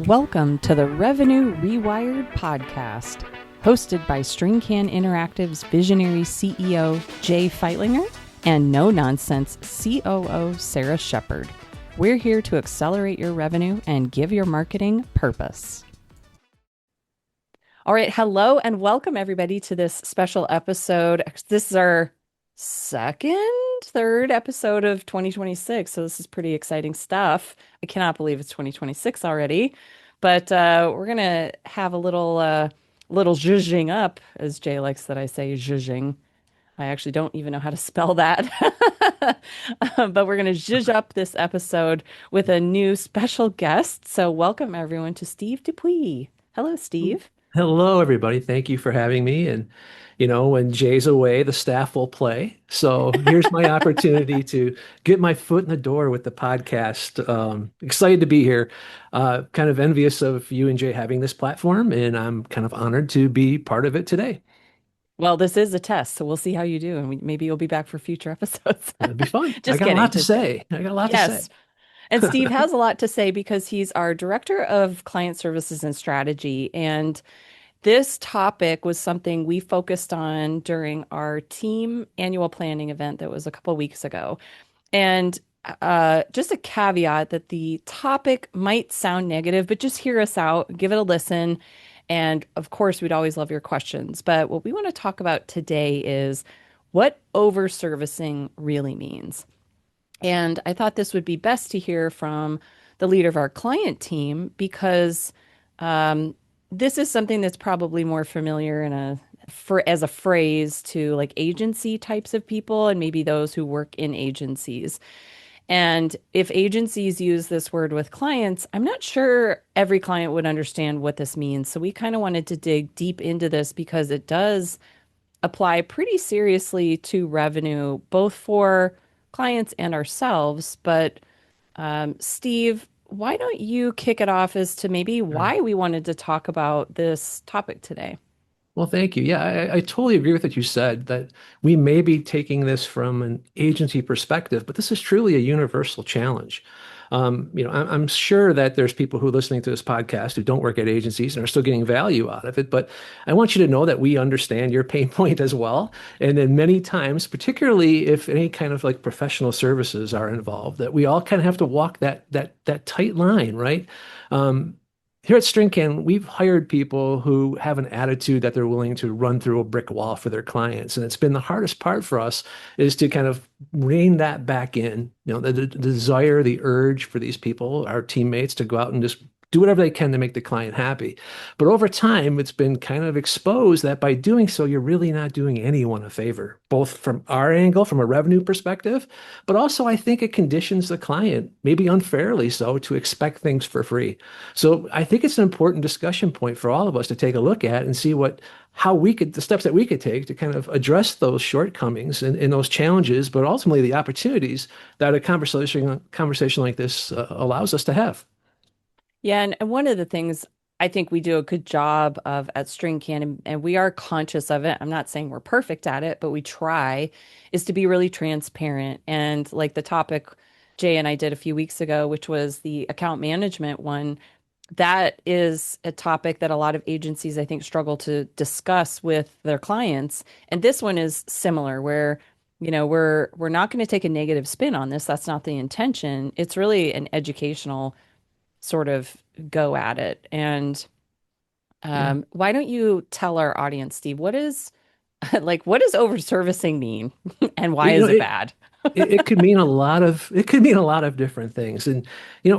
Welcome to the Revenue Rewired podcast, hosted by StringCan Interactive's visionary CEO, Jay Feitlinger, and no-nonsense COO, Sarah Shepard. We're here to accelerate your revenue and give your marketing purpose. All right, hello and welcome everybody to this special episode. This is our third episode of 2026, so this is pretty exciting stuff. I cannot believe it's 2026 already, but we're gonna have a little zhuzhing up, as Jay likes that I say zhuzhing. I actually don't even know how to spell that. But we're going to zhuzh up this episode with a new special guest. So welcome everyone to Steve DePuys. Hello, Steve. Hello, everybody. Thank you for having me. And, when Jay's away, the staff will play. So here's my opportunity to get my foot in the door with the podcast. Excited to be here. Kind of envious of you and Jay having this platform, and I'm kind of honored to be part of it today. Well, this is a test, so we'll see how you do, and maybe you'll be back for future episodes. It'll be fun. I Just got a kidding. lot to say. I got a lot to say. Yes. And Steve has a lot to say because he's our Director of Client Services and Strategy. And this topic was something we focused on during our team annual planning event that was a couple of weeks ago. And just a caveat that the topic might sound negative, but just hear us out, give it a listen. And of course, we'd always love your questions. But what we want to talk about today is what over-servicing really means. And I thought this would be best to hear from the leader of our client team because this is something that's probably more familiar as a phrase to like agency types of people and maybe those who work in agencies. And if agencies use this word with clients, I'm not sure every client would understand what this means. So we kind of wanted to dig deep into this because it does apply pretty seriously to revenue, both for clients and ourselves. But Steve, why don't you kick it off as to maybe why we wanted to talk about this topic today? Well, thank you. Yeah, I totally agree with what you said that we may be taking this from an agency perspective, but this is truly a universal challenge. I'm sure that there's people who are listening to this podcast who don't work at agencies and are still getting value out of it. But I want you to know that we understand your pain point as well. And then many times, particularly if any kind of like professional services are involved, that we all kind of have to walk that tight line, right? Here at StringCan, we've hired people who have an attitude that they're willing to run through a brick wall for their clients. And it's been the hardest part for us is to kind of rein that back in, the desire, the urge for these people, our teammates, to go out and just do whatever they can to make the client happy. But over time, it's been kind of exposed that by doing so, you're really not doing anyone a favor, both from our angle, from a revenue perspective, but also I think it conditions the client, maybe unfairly so, to expect things for free. So I think it's an important discussion point for all of us to take a look at and see the steps that we could take to kind of address those shortcomings and those challenges, but ultimately the opportunities that a conversation like this allows us to have. Yeah, and one of the things I think we do a good job of at StringCan, and we are conscious of it. I'm not saying we're perfect at it, but we try, is to be really transparent. And like the topic Jay and I did a few weeks ago, which was the account management one, that is a topic that a lot of agencies, I think, struggle to discuss with their clients. And this one is similar, where we're not going to take a negative spin on this. That's not the intention. It's really an educational sort of go at it. And why don't you tell our audience, Steve, what does over servicing mean and why is it bad? It could mean a lot of different things. And,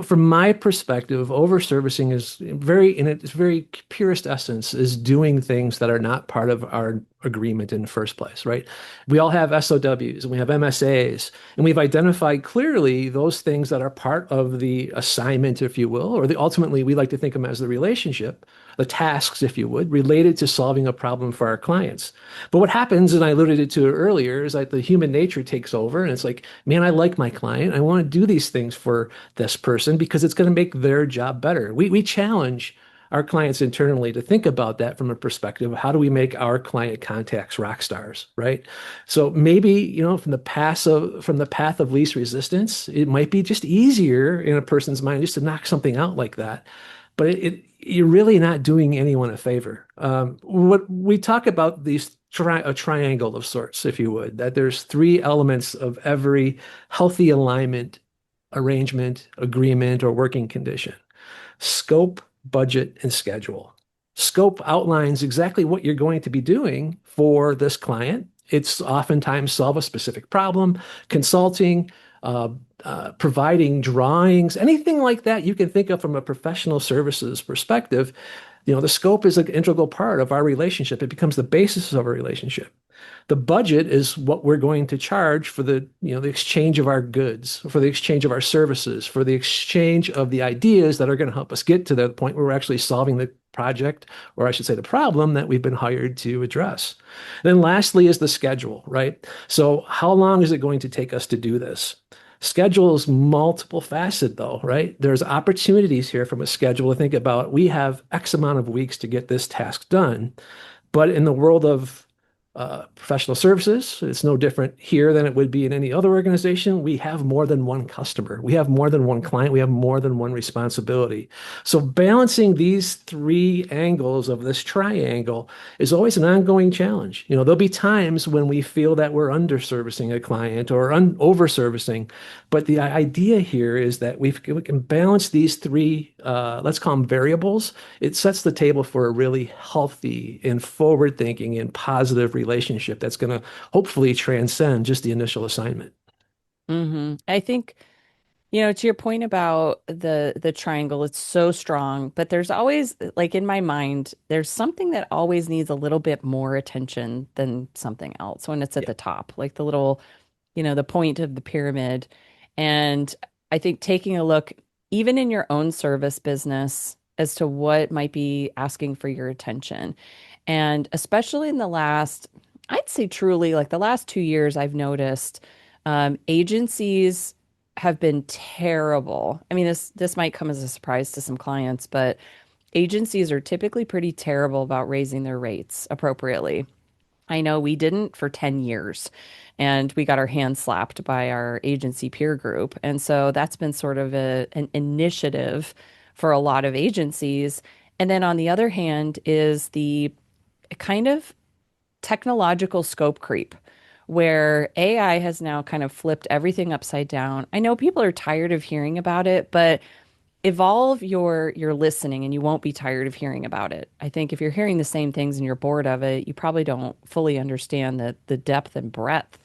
from my perspective, over servicing is in its very purest essence is doing things that are not part of our agreement in the first place, right? We all have SOWs and we have MSAs, and we've identified clearly those things that are part of the assignment, if you will, or ultimately we like to think of them as the relationship, the tasks, if you would, related to solving a problem for our clients. But what happens, and I alluded to it earlier, is that the human nature takes over and it's like, man, I like my client. I want to do these things for this person because it's going to make their job better. We challenge our clients internally to think about that from a perspective of how do we make our client contacts rock stars, right? So maybe, from the path of least resistance, it might be just easier in a person's mind just to knock something out like that. but you're really not doing anyone a favor. What we talk about a triangle of sorts, if you would, that there's three elements of every healthy alignment, arrangement, agreement, or working condition: scope, budget, and schedule. Scope outlines exactly what you're going to be doing for this client. It's oftentimes solve a specific problem, consulting, uh, providing drawings, anything like that you can think of from a professional services perspective. The scope is an integral part of our relationship. It becomes the basis of our relationship. The budget is what we're going to charge for the exchange of our goods, for the exchange of our services, for the exchange of the ideas that are going to help us get to the point where we're actually solving the project, or I should say the problem that we've been hired to address. Then lastly is the schedule, right? So how long is it going to take us to do this? Schedule is multiple faceted though, right? There's opportunities here from a schedule to think about. We have X amount of weeks to get this task done. But in the world of professional services, it's no different here than it would be in any other organization. We have more than one customer. We have more than one client. We have more than one responsibility. So balancing these three angles of this triangle is always an ongoing challenge. There'll be times when we feel that we're underservicing a client or over-servicing, but the idea here is that we can balance these three, let's call them variables. It sets the table for a really healthy and forward-thinking and positive relationship that's going to hopefully transcend just the initial assignment. I think, to your point about the triangle, it's so strong, but there's always, like in my mind, there's something that always needs a little bit more attention than something else when it's at Yeah. the top, like the little, the point of the pyramid. And I think taking a look, even in your own service business, as to what might be asking for your attention. And especially in the last, I'd say truly like the last 2 years, I've noticed agencies have been terrible. I mean, this might come as a surprise to some clients, but agencies are typically pretty terrible about raising their rates appropriately. I know we didn't for 10 years and we got our hands slapped by our agency peer group. And so that's been sort of an initiative for a lot of agencies. And then on the other hand is the kind of technological scope creep where AI has now kind of flipped everything upside down. I know people are tired of hearing about it, but evolve your listening and you won't be tired of hearing about it. I think if you're hearing the same things and you're bored of it, you probably don't fully understand the depth and breadth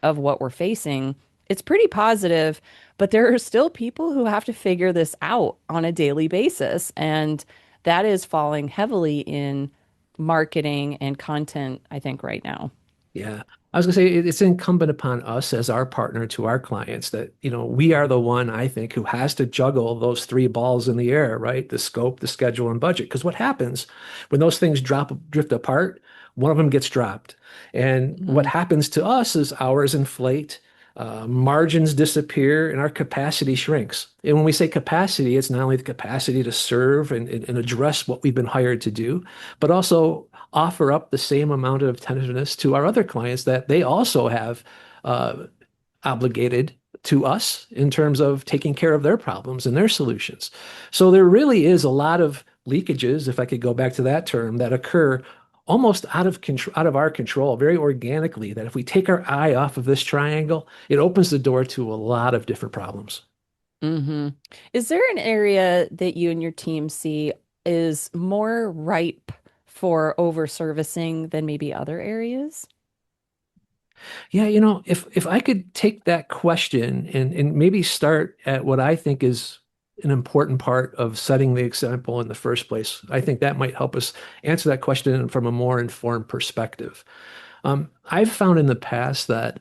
of what we're facing. It's pretty positive, but there are still people who have to figure this out on a daily basis, and that is falling heavily in marketing and content, I think, right now. Yeah. I was going to say it's incumbent upon us as our partner to our clients that, we are the one, I think, who has to juggle those three balls in the air, right? The scope, the schedule, and budget. Because what happens when those things drift apart, one of them gets dropped. And what Mhm. happens to us is ours inflate, margins disappear, and our capacity shrinks. And when we say capacity, it's not only the capacity to serve and address what we've been hired to do, but also offer up the same amount of attentiveness to our other clients that they also have uh, obligated to us in terms of taking care of their problems and their solutions. So there really is a lot of leakages, if I could go back to that term, that occur almost out of our control, very organically, that if we take our eye off of this triangle, it opens the door to a lot of different problems. hmm Is there an area that you and your team see is more ripe for over servicing than maybe other areas? Yeah, if I could take that question and maybe start at what I think is an important part of setting the example in the first place, I think that might help us answer that question from a more informed perspective. I've found in the past that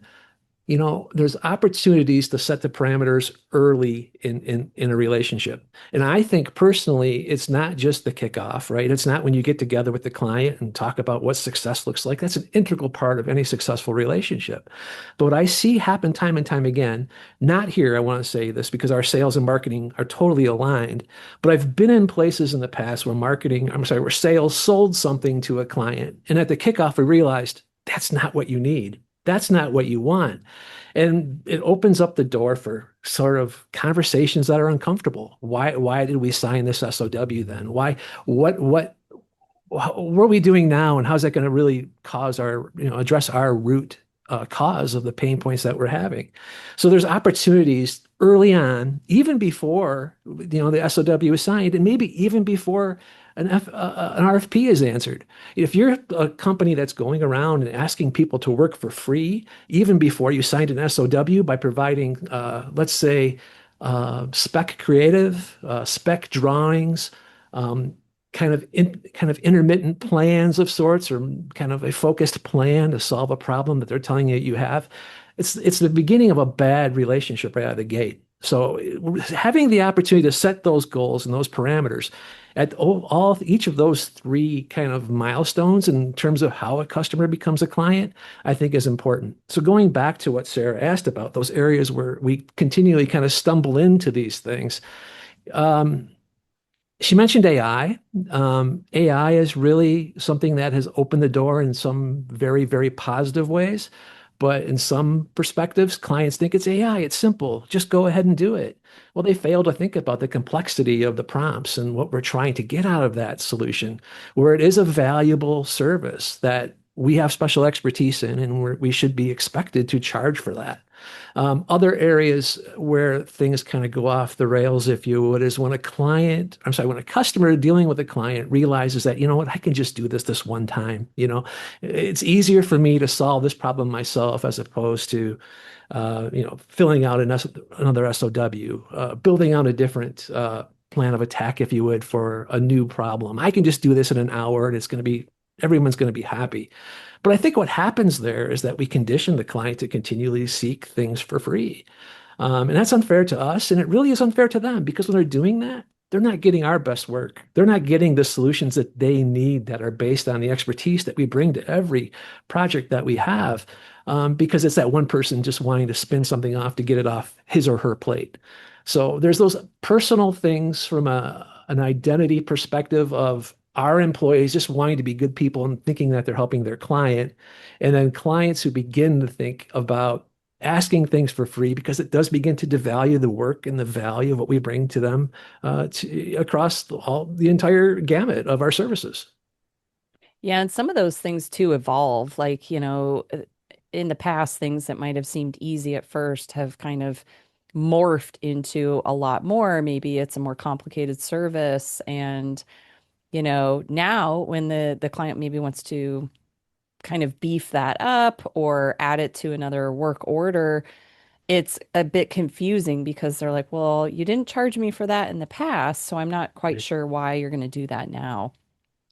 there's opportunities to set the parameters early in a relationship. And I think personally, it's not just the kickoff, right? It's not when you get together with the client and talk about what success looks like. That's an integral part of any successful relationship. But what I see happen time and time again, not here, I want to say this because our sales and marketing are totally aligned, but I've been in places in the past where where sales sold something to a client. And at the kickoff, we realized that's not what you need. That's not what you want. And it opens up the door for sort of conversations that are uncomfortable. Why did we sign this SOW then? What what are we doing now, and how's that going to really cause address our root cause of the pain points that we're having? So there's opportunities early on, even before the SOW is signed, and maybe even before an RFP is answered. If you're a company that's going around and asking people to work for free, even before you signed an SOW by providing, let's say, spec creative, spec drawings, um, kind of intermittent plans of sorts, or kind of a focused plan to solve a problem that they're telling you you have. It's the beginning of a bad relationship right out of the gate. So having the opportunity to set those goals and those parameters at each of those three kind of milestones in terms of how a customer becomes a client, I think is important. So going back to what Sarah asked about, those areas where we continually kind of stumble into these things. Um, she mentioned AI. AI is really something that has opened the door in some very, very positive ways. But in some perspectives, clients think it's AI, it's simple, just go ahead and do it. Well, they fail to think about the complexity of the prompts and what we're trying to get out of that solution, where it is a valuable service that we have special expertise in, and we should be expected to charge for that. Other areas where things kind of go off the rails, if you would, is when when a customer dealing with a client realizes that, you know what, I can just do this one time. It's easier for me to solve this problem myself as opposed to, filling out another SOW, building out a different plan of attack, if you would, for a new problem. I can just do this in an hour and everyone's going to be happy. But I think what happens there is that we condition the client to continually seek things for free. And that's unfair to us. And it really is unfair to them, because when they're doing that, they're not getting our best work. They're not getting the solutions that they need that are based on the expertise that we bring to every project that we have, because it's that one person just wanting to spin something off to get it off his or her plate. So there's those personal things from an identity perspective of our employees just wanting to be good people and thinking that they're helping their client. And then clients who begin to think about asking things for free, because it does begin to devalue the work and the value of what we bring to them across the entire gamut of our services. Yeah, and some of those things too evolve. Like, in the past, things that might have seemed easy at first have kind of morphed into a lot more. Maybe it's a more complicated service. And, now when the client maybe wants to kind of beef that up or add it to another work order, it's a bit confusing because they're like, well, you didn't charge me for that in the past, so I'm not quite Right. sure why you're going to do that now.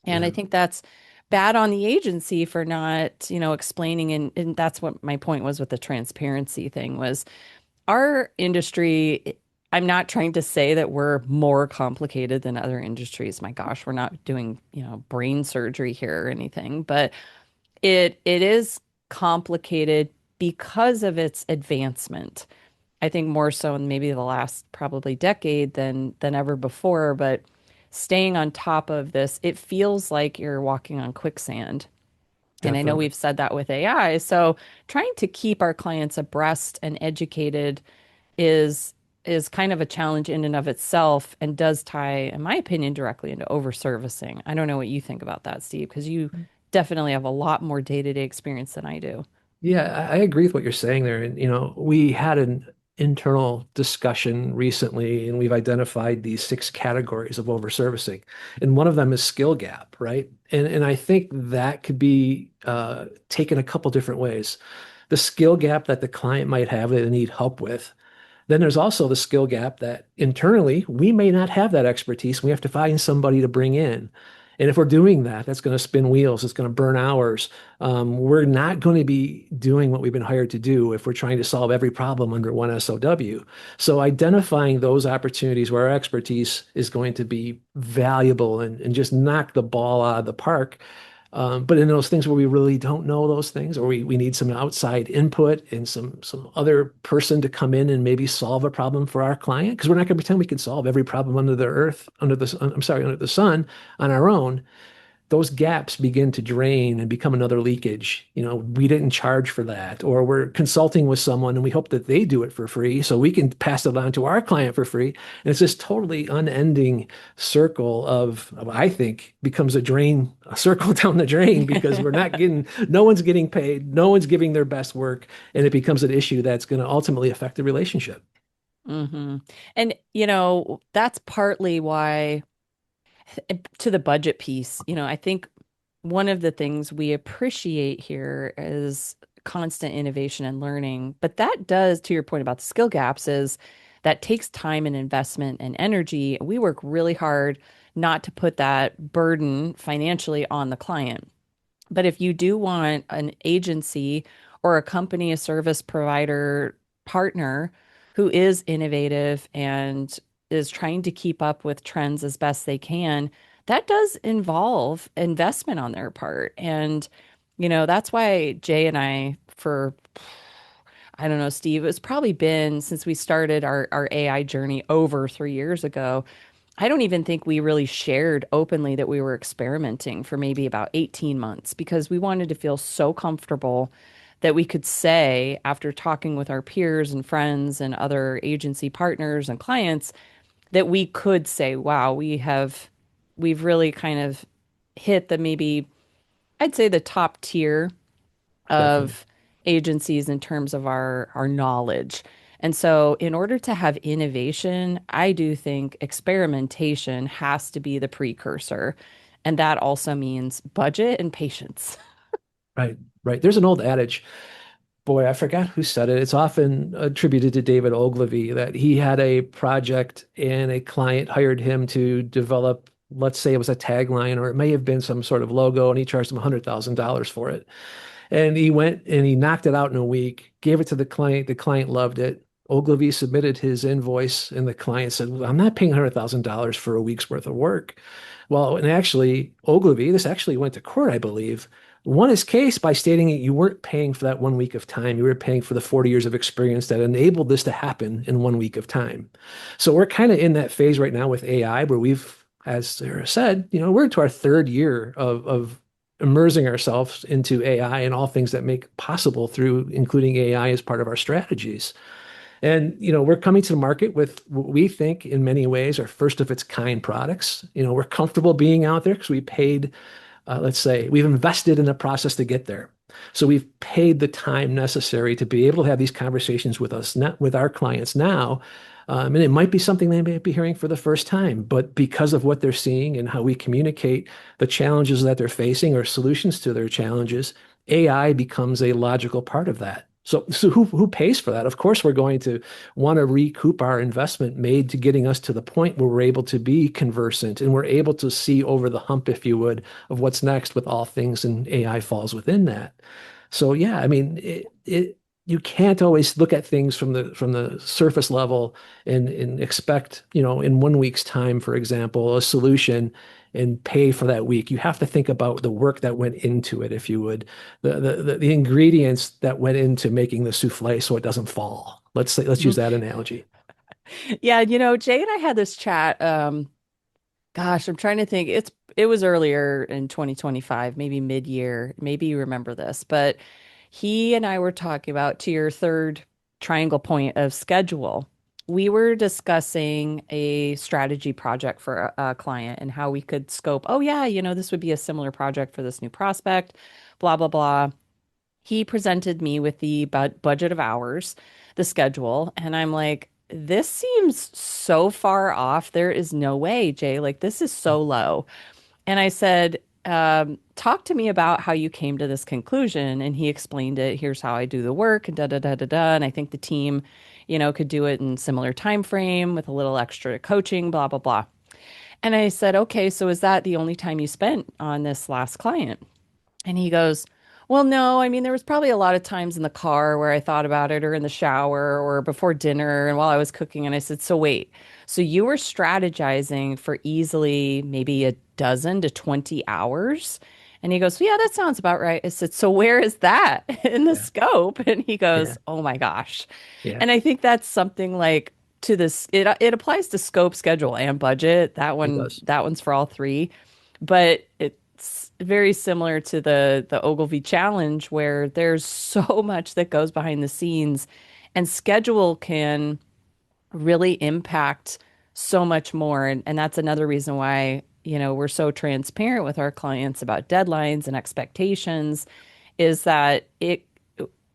And I Yeah, think that's bad on the agency for not, explaining. And that's what my point was with the transparency thing was our industry. I'm not trying to say that we're more complicated than other industries. My gosh, we're not doing, brain surgery here or anything, but it is complicated because of its advancement. I think more so in maybe the last probably decade than ever before, but staying on top of this, it feels like you're walking on quicksand. And I know definitely. we've said that with AI. So trying to keep our clients abreast and educated is kind of a challenge in and of itself and does tie, in my opinion, directly into overservicing. I don't know what you think about that, Steve, because you definitely have a lot more day-to-day experience than I do. Yeah, I agree with what you're saying there. And, we had an internal discussion recently, and we've identified these 6 categories of overservicing. And one of them is skill gap, right? And I think that could be taken a couple different ways. The skill gap that the client might have that they need help with. Then there's also the skill gap that internally we may not have that expertise. We have to find somebody to bring in. And if we're doing that, that's going to spin wheels. It's going to burn hours. We're not going to be doing what we've been hired to do if we're trying to solve every problem under one SOW. So identifying those opportunities where our expertise is going to be valuable and just knock the ball out of the park, but in those things where we really don't know those things, or we need some outside input and some other person to come in and maybe solve a problem for our client, because we're not going to pretend we can solve every problem under the earth, under the sun on our own. those gaps begin to drain and become another leakage. We didn't charge for that, or we're consulting with someone and we hope that they do it for free so we can pass it on to our client for free. And it's this totally unending circle I think, becomes a circle down the drain because no one's getting paid, no one's giving their best work, and it becomes an issue that's going to ultimately affect the relationship. Hmm. And, that's partly why, to the budget piece, I think one of the things we appreciate here is constant innovation and learning. But that does, to your point about the skill gaps, is that takes time and investment and energy. We work really hard not to put that burden financially on the client. But if you do want an agency or a company, a service provider partner who is innovative and is trying to keep up with trends as best they can, that does involve investment on their part. And, that's why Jay and I, I don't know, Steve, it's probably been since we started our AI journey over 3 years ago. I don't even think we really shared openly that we were experimenting for maybe about 18 months because we wanted to feel so comfortable that we could say, after talking with our peers and friends and other agency partners and clients, that we could say, wow, we've really kind of hit the maybe, I'd say, the top tier Definitely. of agencies in terms of our knowledge. And so in order to have innovation, I do think experimentation has to be the precursor. And that also means budget and patience. Right, right. There's an old adage. Boy, I forgot who said it. It's often attributed to David Ogilvy that he had a project and a client hired him to develop, let's say it was a tagline, or it may have been some sort of logo, and he charged him $100,000 for it. And he went and he knocked it out in a week, gave it to the client. The client loved it. Ogilvy submitted his invoice, and the client said, well, I'm not paying $100,000 for a week's worth of work. Well, and actually, Ogilvy, this actually went to court, I believe, won his case by stating that you weren't paying for that 1 week of time. You were paying for the 40 years of experience that enabled this to happen in 1 week of time. So we're kind of in that phase right now with AI where as Sarah said, we're into our third year of immersing ourselves into AI and all things that make possible through including AI as part of our strategies. And, we're coming to the market with what we think in many ways are first of its kind products. We're comfortable being out there because we paid, let's say, we've invested in the process to get there. So we've paid the time necessary to be able to have these conversations with us, not with our clients now. And it might be something they may be hearing for the first time, but because of what they're seeing and how we communicate the challenges that they're facing or solutions to their challenges, AI becomes a logical part of that. So who pays for that? Of course, we're going to want to recoup our investment made to getting us to the point where we're able to be conversant and we're able to see over the hump, if you would, of what's next with all things, and AI falls within that. So yeah, I mean, you can't always look at things from the surface level and expect, in 1 week's time, for example, a solution and pay for that week. You have to think about the work that went into it, if you would, the ingredients that went into making the souffle so it doesn't fall. Let's use that analogy. Yeah, Jay and I had this chat. Gosh, I'm trying to think. It was earlier in 2025, maybe mid-year. Maybe you remember this, but he and I were talking about, to your third triangle point of schedule. We were discussing a strategy project for a client and how we could scope, oh yeah, this would be a similar project for this new prospect, blah blah blah. He presented me with the budget of hours, the schedule, and I'm like, this seems so far off. There is no way, Jay. Like, this is so low. And I said, talk to me about how you came to this conclusion. And he explained it. Here's how I do the work, and da da da da da. And I think the team, could do it in similar time frame with a little extra coaching, blah blah blah. And I said, okay, so is that the only time you spent on this last client? And he goes, well, no, I mean, there was probably a lot of times in the car where I thought about it, or in the shower, or before dinner, and while I was cooking. And I said, so wait, so you were strategizing for easily maybe a dozen to 20 hours? And he goes, yeah, that sounds about right. I said, so where is that in the Yeah, scope? And he yeah, goes, oh my gosh. yeah. And I think that's something like, to this, it applies to scope, schedule, and budget. That It one, does. that one's for all three. But very similar to the Ogilvy challenge where there's so much that goes behind the scenes and schedule can really impact so much more. And that's another reason why, we're so transparent with our clients about deadlines and expectations is that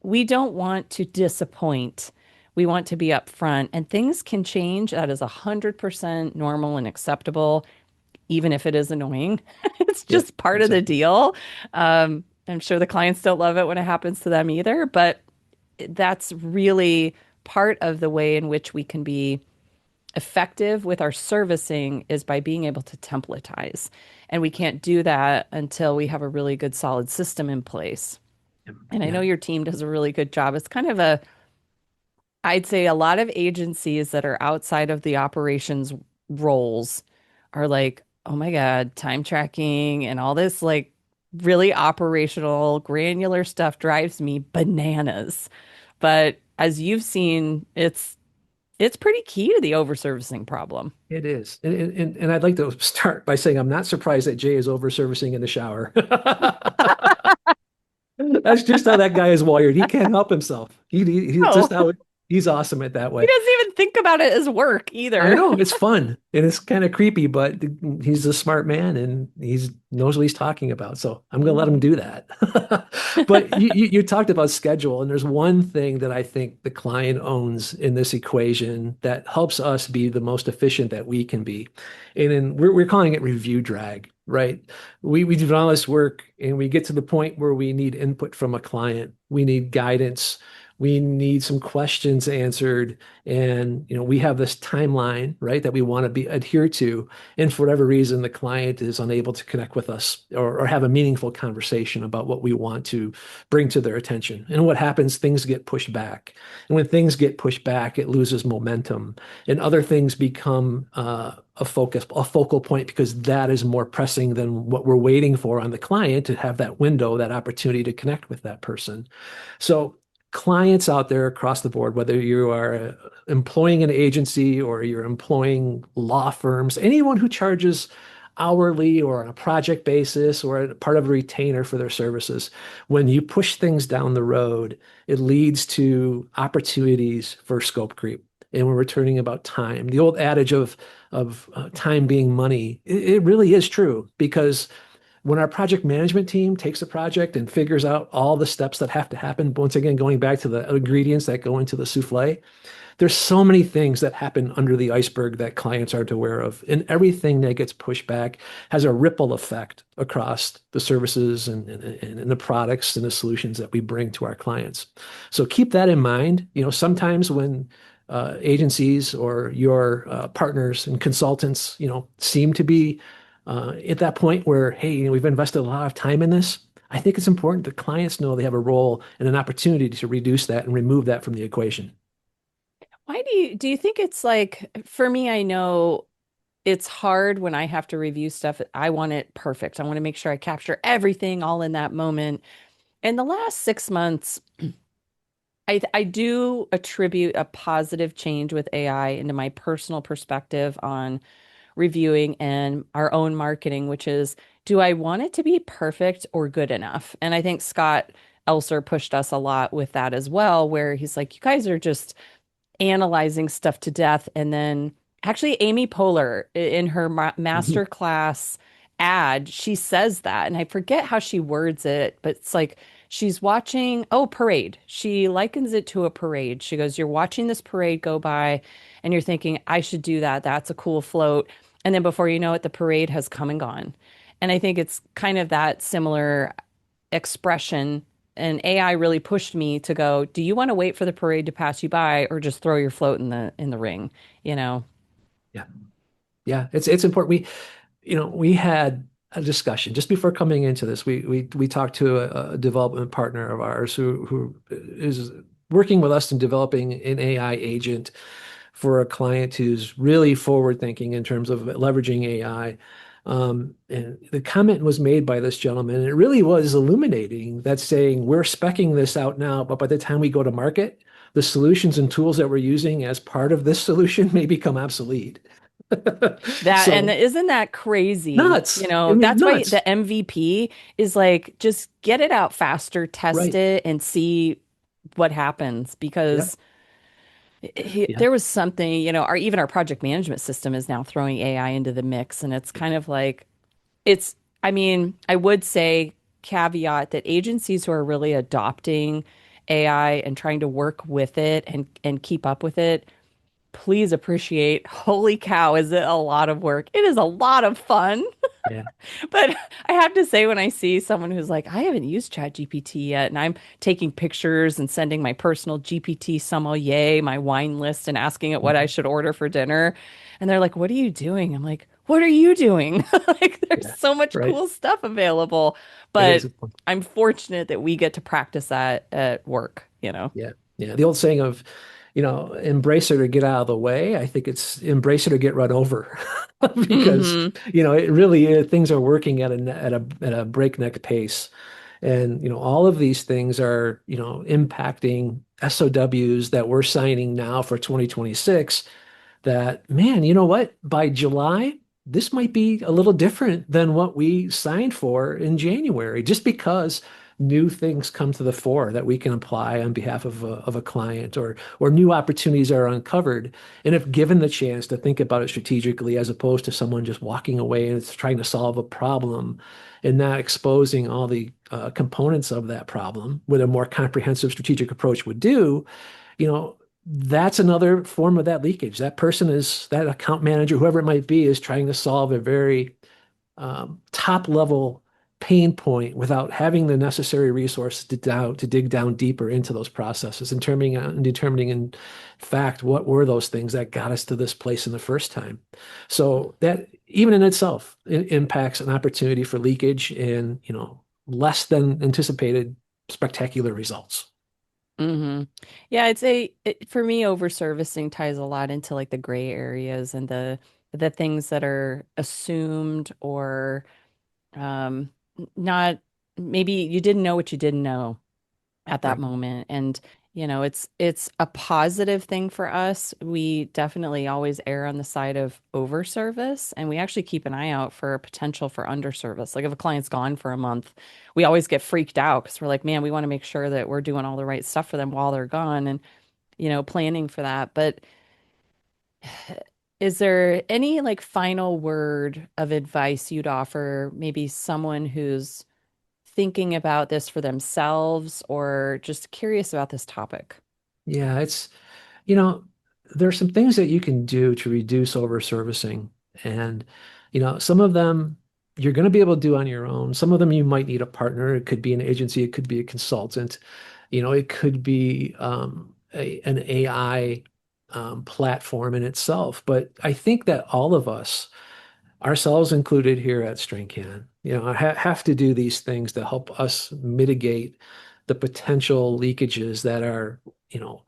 we don't want to disappoint. We want to be upfront and things can change. That is 100% normal and acceptable, even if it is annoying. It's Yeah, just part of the exactly. deal. I'm sure the clients don't love it when it happens to them either, but that's really part of the way in which we can be effective with our servicing is by being able to templatize. And we can't do that until we have a really good solid system in place. Yeah. And I know Yeah. your team does a really good job. It's kind of I'd say a lot of agencies that are outside of the operations roles are like, oh my God, time tracking and all this like really operational, granular stuff drives me bananas. But as you've seen, it's pretty key to the overservicing problem. It is. And I'd like to start by saying I'm not surprised that Jay is over servicing in the shower. That's just how that guy is wired. He can't help himself. He's just Oh, how he's awesome at that he way. doesn't even think about it as work I either. know it's fun and it's kind of creepy, but he's a smart man and he knows what he's talking about. So I'm going to let him Mhm. do that. But you talked about schedule, and there's one thing that I think the client owns in this equation that helps us be the most efficient that we can be. And then we're calling it review drag, right? We do all this work and we get to the point where we need input from a client. We need guidance. We need some questions answered and we have this timeline, right, that we want to be adhere to. And for whatever reason, the client is unable to connect with us or have a meaningful conversation about what we want to bring to their attention. And what happens, things get pushed back. And when things get pushed back, it loses momentum. And other things become a focal point because that is more pressing than what we're waiting for on the client to have that window, that opportunity to connect with that person. So clients out there across the board, whether you are employing an agency or you're employing law firms, anyone who charges hourly or on a project basis or a part of a retainer for their services, when you push things down the road, it leads to opportunities for scope creep. And we're returning about time. The old adage of time being money, it really is true because when our project management team takes a project and figures out all the steps that have to happen, once again, going back to the ingredients that go into the souffle, there's so many things that happen under the iceberg that clients aren't aware of. And everything that gets pushed back has a ripple effect across the services and the products and the solutions that we bring to our clients. So keep that in mind. Sometimes when agencies or your partners and consultants, seem to be at that point where, hey, we've invested a lot of time in this. I think it's important that clients know they have a role and an opportunity to reduce that and remove that from the equation. Why do you think it's like for me, I know it's hard when I have to review stuff. I want it perfect. I want to make sure I capture everything all in that moment. In the last 6 months, I do attribute a positive change with AI into my personal perspective on reviewing and our own marketing, which is, do I want it to be perfect or good enough? And I think Scott Elser pushed us a lot with that as well, where he's like, you guys are just analyzing stuff to death. And then actually, Amy Poehler in her master class ad, she says that. And I forget how she words it, but it's like she's watching, oh, parade. She likens it to a parade. She goes, you're watching this parade go by and you're thinking, I should do that. That's a cool float. And then before you know it, the parade has come and gone. And I think it's kind of that similar expression. And AI really pushed me to go, do you want to wait for the parade to pass you by or just throw your float in the ring, you know? Yeah. Yeah, it's important. We had a discussion just before coming into this. We talked to a development partner of ours who is working with us in developing an AI agent for a client who's really forward thinking in terms of leveraging AI. And the comment was made by this gentleman, and it really was illuminating that saying, we're speccing this out now, but by the time we go to market, the solutions and tools that we're using as part of this solution may become obsolete. That and So isn't that crazy? You nuts. I know, mean, that's why nuts. the MVP is like just get it out faster, test Right. it, and see what happens Yeah. because Yeah. there was something, our even our project management system is now throwing AI into the mix, and it's kind of like it's, I mean, I would say caveat that agencies who are really adopting AI and trying to work with it and keep up with it, please appreciate, holy cow, is it a lot of work? It is a lot of fun. Yeah. But I have to say, when I see someone who's like, I haven't used ChatGPT yet, and I'm taking pictures and sending my personal GPT sommelier my wine list and asking it what I Mhm. should order for dinner, and they're like, what are you doing? I'm like, what are you doing? Like, there's Yeah. so much Right. cool stuff available, It is. but I'm fortunate that we get to practice that at work. Yeah. Yeah. The old saying of, embrace it or get out of the way. I think it's embrace it or get run over because, Hmm. it really things are working at a breakneck pace. And, all of these things are, impacting SOWs that we're signing now for 2026 that, man, you know what? By July, this might be a little different than what we signed for in January, just because new things come to the fore that we can apply on behalf of a client or new opportunities are uncovered. And if given the chance to think about it strategically, as opposed to someone just walking away and trying to solve a problem and not exposing all the components of that problem, what a more comprehensive strategic approach would do, you know, that's another form of that leakage. That person is that account manager, whoever it might be, is trying to solve a very top level pain point without having the necessary resources to dig down deeper into those processes and determining in fact what were those things that got us to this place in the first time. So that even in itself impacts an opportunity for leakage and less than anticipated spectacular results. Hmm. Yeah, for me, over servicing ties a lot into like the gray areas and the things that are assumed or not, maybe you didn't know what you didn't know at that Right. moment. And it's a positive thing for us. We definitely always err on the side of over service, and we actually keep an eye out for potential for under service. Like if a client's gone for a month, we always get freaked out because we're like, man, we want to make sure that we're doing all the right stuff for them while they're gone and planning for that. But is there any like final word of advice you'd offer maybe someone who's thinking about this for themselves or just curious about this topic? Yeah, you know, there are some things that you can do to reduce over servicing. And, some of them you're going to be able to do on your own. Some of them you might need a partner. It could be an agency, it could be a consultant, it could be an AI platform in itself. But I think that all of us, ourselves included here at StringCan, have to do these things to help us mitigate the potential leakages that are,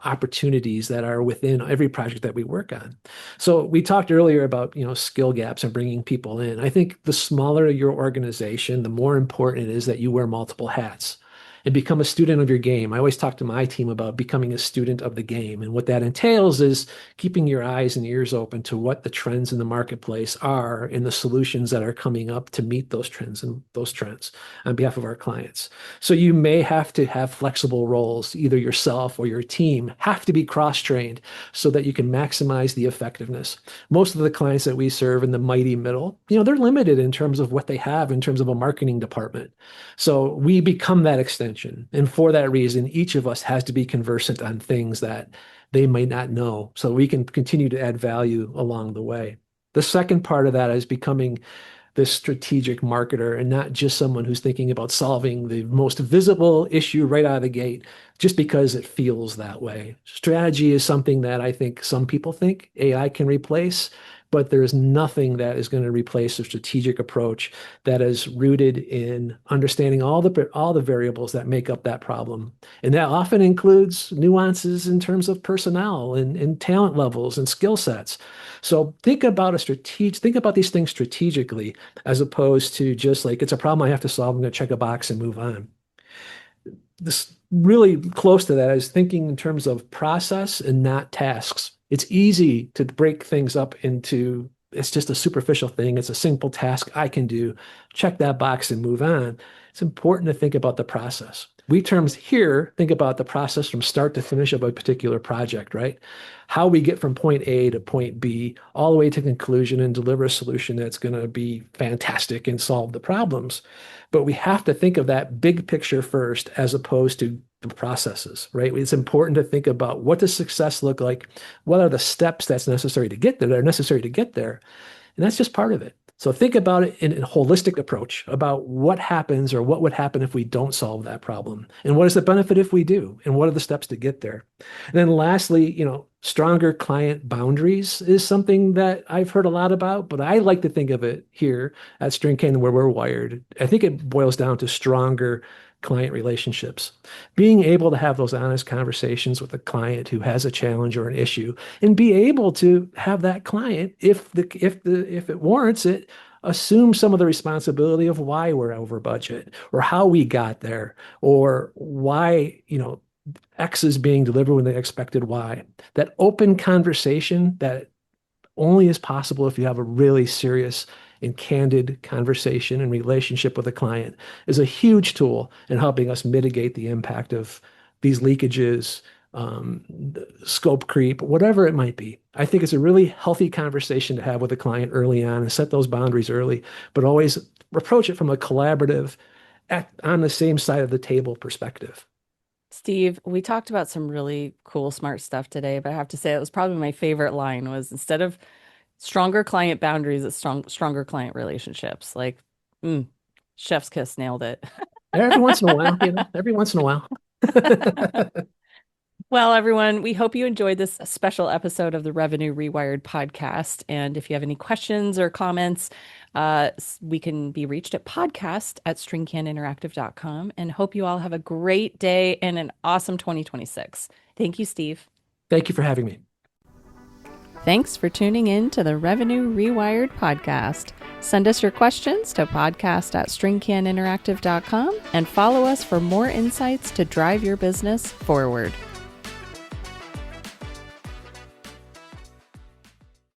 opportunities that are within every project that we work on. So we talked earlier about, skill gaps and bringing people in. I think the smaller your organization, the more important it is that you wear multiple hats and become a student of your game. I always talk to my team about becoming a student of the game. And what that entails is keeping your eyes and ears open to what the trends in the marketplace are and the solutions that are coming up to meet those trends on behalf of our clients. So you may have to have flexible roles, either yourself or your team have to be cross-trained so that you can maximize the effectiveness. Most of the clients that we serve in the mighty middle, they're limited in terms of what they have in terms of a marketing department. So we become that extension. And for that reason, each of us has to be conversant on things that they might not know so we can continue to add value along the way. The second part of that is becoming this strategic marketer and not just someone who's thinking about solving the most visible issue right out of the gate just because it feels that way. Strategy is something that I think some people think AI can replace, but there's nothing that is going to replace a strategic approach that is rooted in understanding all the variables that make up that problem. And that often includes nuances in terms of personnel and talent levels and skill sets. So think about these things strategically as opposed to just like it's a problem I have to solve. I'm going to check a box and move on. This really close to that is thinking in terms of process and not tasks. It's easy to break things up into it's just a superficial thing. It's a simple task I can do. Check that box and move on. It's important to think about the process. We terms here think about the process from start to finish of a particular project, right? How we get from point A to point B all the way to conclusion and deliver a solution that's going to be fantastic and solve the problems. But we have to think of that big picture first as opposed to the processes, right? It's important to think about what does success look like? What are the steps that's necessary to get there that are necessary to get there? And that's just part of it. So think about it in a holistic approach about what happens or what would happen if we don't solve that problem. And what is the benefit if we do? And what are the steps to get there? And then lastly, stronger client boundaries is something that I've heard a lot about, but I like to think of it here at StringCan where we're wired. I think it boils down to stronger client relationships. Being able to have those honest conversations with a client who has a challenge or an issue, and be able to have that client, if it warrants it, assume some of the responsibility of why we're over budget or how we got there or why, X is being delivered when they expected Y. That open conversation that only is possible if you have a really serious and candid conversation and relationship with a client is a huge tool in helping us mitigate the impact of these leakages, scope creep, whatever it might be. I think it's a really healthy conversation to have with a client early on and set those boundaries early, but always approach it from a collaborative, on the same side of the table perspective. Steve, we talked about some really cool, smart stuff today, but I have to say it was probably my favorite line was instead of stronger client boundaries, it's stronger client relationships. Like, mm, chef's kiss, nailed it. Every once in a while, every once in a while. Well, everyone, we hope you enjoyed this special episode of the Revenue Rewired podcast. And if you have any questions or comments, we can be reached at podcast@stringcaninteractive.com, and hope you all have a great day and an awesome 2026. Thank you, Steve. Thank you for having me. Thanks for tuning in to the Revenue Rewired podcast. Send us your questions to podcast@stringcaninteractive.com and follow us for more insights to drive your business forward.